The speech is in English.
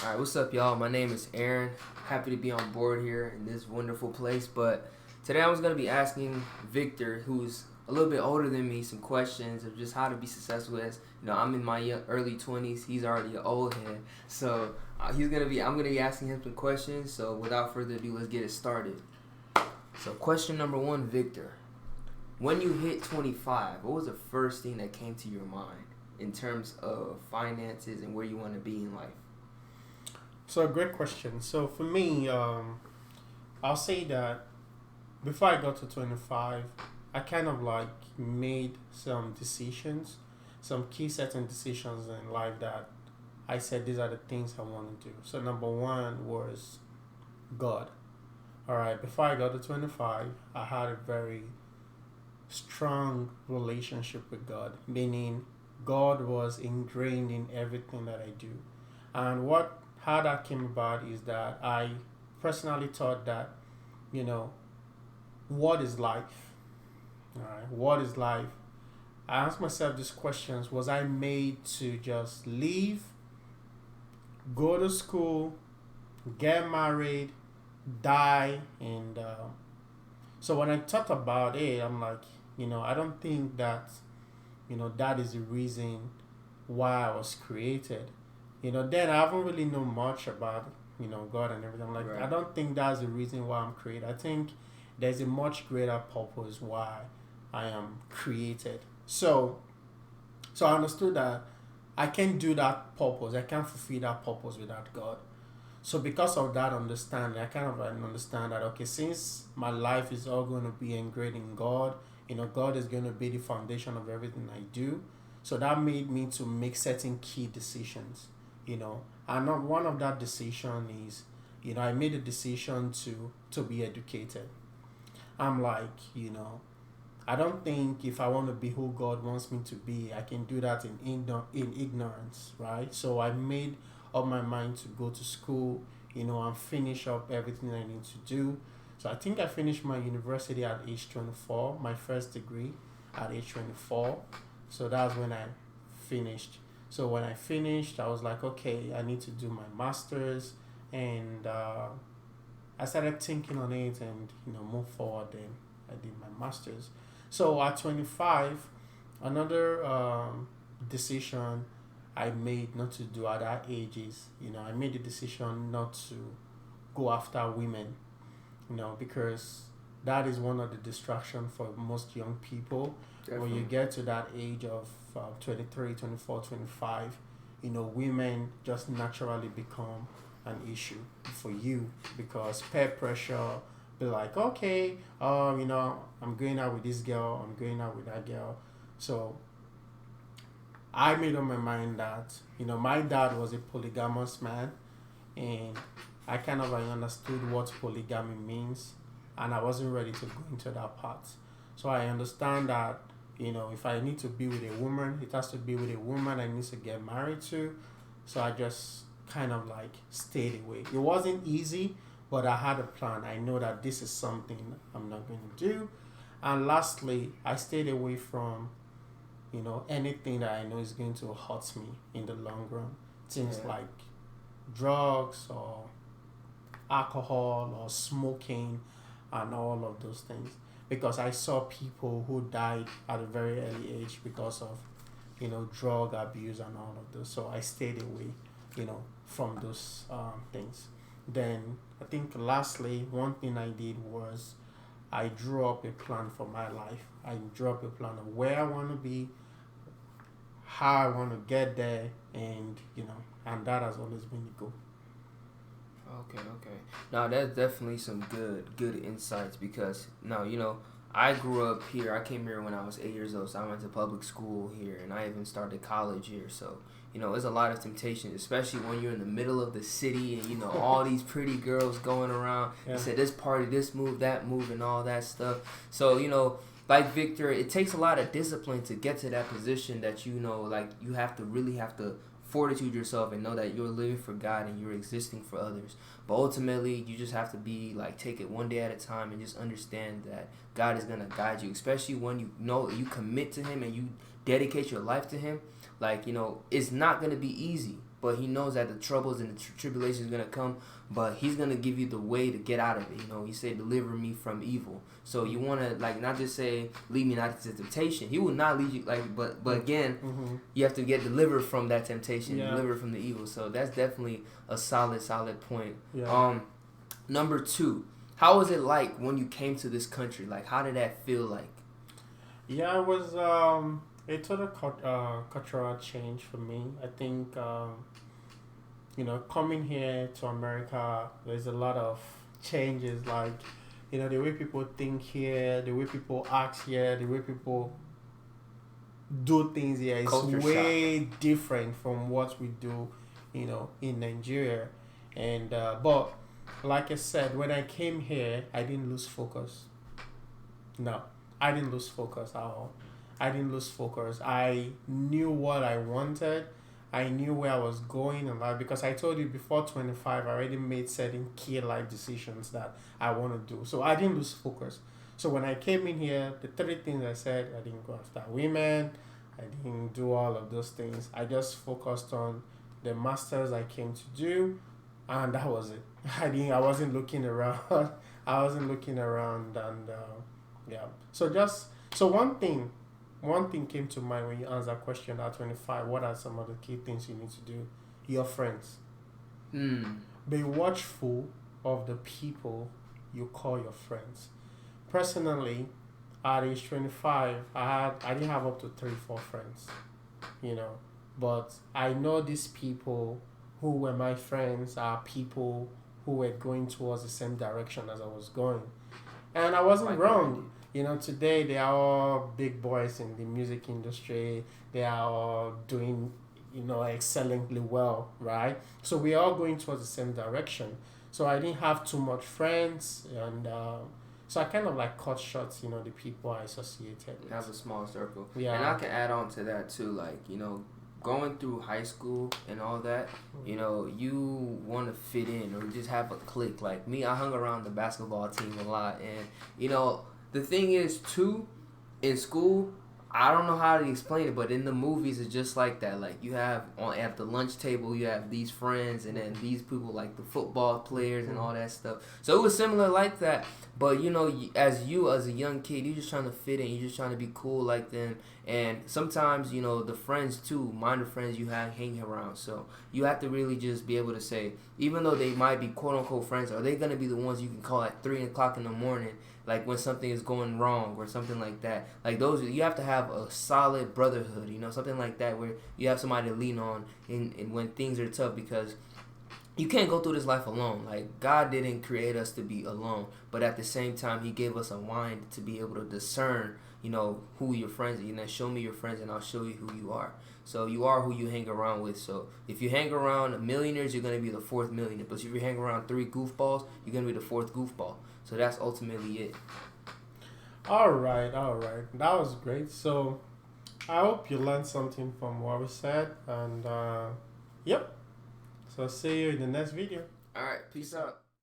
All right, what's up, y'all? My name is Aaron. Happy to be on board here in this wonderful place. But today I was going to be asking Victor, who's a little bit older than me, some questions of just how to be successful. As you know, I'm in my early 20s. He's already an old head. So I'm gonna be asking him some questions. So without further ado, let's get it started. So question number one, Victor. When you hit 25, what was the first thing that came to your mind in terms of finances and where you want to be in life? So, great question. So, for me, I'll say that before I got to 25, I kind of like made some decisions, some key certain decisions in life that I said these are the things I want to do. So, number one was God. All right, before I got to 25, I had a very strong relationship with God, meaning God was ingrained in everything that I do. And how that came about is that I personally thought that, you know, what is life? All right, what is life? I asked myself these questions. Was I made to just leave, go to school, get married, die? And so when I thought about it, I'm like, I don't think that, that is the reason why I was created. Then I haven't really known much about, God and everything. I'm like, Right. I don't think that's the reason why I'm created. I think there's a much greater purpose why I am created. So I understood that I can't do that purpose. I can't fulfill that purpose without God. So because of that understanding, I kind of understand that, okay, since my life is all going to be ingrained in God, God is going to be the foundation of everything I do. So that made me to make certain key decisions, and not one of that decision is, I made a decision to be educated. I'm like, I don't think if I want to be who God wants me to be, I can do that in ignorance, right? So I made up my mind to go to school, and finish up everything I need to do. So I think I finished my university at age 24, my first degree at age 24. So that's when I finished. So when I finished, I was like, okay, I need to do my master's, and I started thinking on it and move forward. Then I did my master's. So at 25, another decision I made not to do at that age is, I made the decision not to go after women, because that is one of the distractions for most young people. Definitely. When you get to that age of 23, 24, 25, women just naturally become an issue for you because peer pressure be like, okay, I'm going out with this girl, I'm going out with that girl. So I made up my mind that, my dad was a polygamous man, and I kind of understood what polygamy means, and I wasn't ready to go into that part. So I understand that, if I need to be with a woman, it has to be with a woman I need to get married to. So I just kind of like stayed away. It wasn't easy, but I had a plan. I know that this is something I'm not going to do. And lastly, I stayed away from anything that I know is going to hurt me in the long run. Things like drugs or alcohol or smoking and all of those things. Because I saw people who died at a very early age because of, drug abuse and all of those. So I stayed away, from those things. Then I think lastly, one thing I did was I drew up a plan for my life. I drew up a plan of where I want to be, how I want to get there, and and that has always been the goal. Okay. Now that's definitely some good insights because now I grew up here. I came here when I was 8 years old, so I went to public school here, and I even started college here. So there's a lot of temptation, especially when you're in the middle of the city and all these pretty girls going around. Yeah. You said this party, this move, that move, and all that stuff. So like Victor, it takes a lot of discipline to get to that position that like you have to fortitude yourself and know that you're living for God and you're existing for others. But ultimately, you just have to be like, take it one day at a time and just understand that God is gonna guide you, especially when you commit to Him and you dedicate your life to Him. Like it's not gonna be easy, but he knows that the troubles and the tribulations are gonna come, but he's gonna give you the way to get out of it. You know, he said, "Deliver me from evil." So you wanna like not just say, "Lead me not into temptation." He will not lead you but again, you have to get delivered from that temptation, delivered from the evil. So that's definitely a solid point. Yeah. Number 2, how was it like when you came to this country? Like, how did that feel like? Yeah, it was a total cultural change for me. I think coming here to America, there's a lot of changes. Like, the way people think here, the way people act here, the way people do things here is Culture way different from what we do, in Nigeria. And but like I said, when I came here, I didn't lose focus. No, I didn't lose focus at all. I didn't lose focus. I knew what I wanted. I knew where I was going in life, because I told you before 25, I already made certain key life decisions that I want to do. So I didn't lose focus. So when I came in here, the 3 things I said, I didn't go after women. I didn't do all of those things. I just focused on the masters I came to do, and that was it. I wasn't looking around. I wasn't looking around, and yeah. So one thing came to mind when you answered that question at 25. What are some of the key things you need to do? Your friends. Be watchful of the people you call your friends. Personally, at age 25, I didn't have up to 3-4 friends, but I know these people who were my friends are people who were going towards the same direction as I was going, and I wasn't wrong. Today they are all big boys in the music industry. They are all doing, excellently well, right? So we are all going towards the same direction. So I didn't have too much friends, and so I kind of like cut short, the people I associated with. Have a small circle. Yeah. And I can add on to that too, like, going through high school and all that, you want to fit in or just have a clique. Like me, I hung around the basketball team a lot, and the thing is too, in school, I don't know how to explain it, but in the movies it's just like that. Like you have at the lunch table, you have these friends, and then these people like the football players and all that stuff. So it was similar like that. But as a young kid, you're just trying to fit in. You're just trying to be cool like them. And sometimes the friends too, minor friends you have hanging around. So you have to really just be able to say, even though they might be quote unquote friends, are they gonna be the ones you can call at 3 o'clock in the morning? Like when something is going wrong or something like that. Like those, you have to have a solid brotherhood, something like that, where you have somebody to lean on in when things are tough, because you can't go through this life alone. Like God didn't create us to be alone, but at the same time He gave us a mind to be able to discern, who your friends are. Show me your friends and I'll show you who you are. So you are who you hang around with. So if you hang around millionaires, you're going to be the 4th millionaire. But if you hang around 3 goofballs, you're going to be the 4th goofball. So that's ultimately it. All right. That was great. So I hope you learned something from what we said. And, yep. So see you in the next video. All right. Peace out.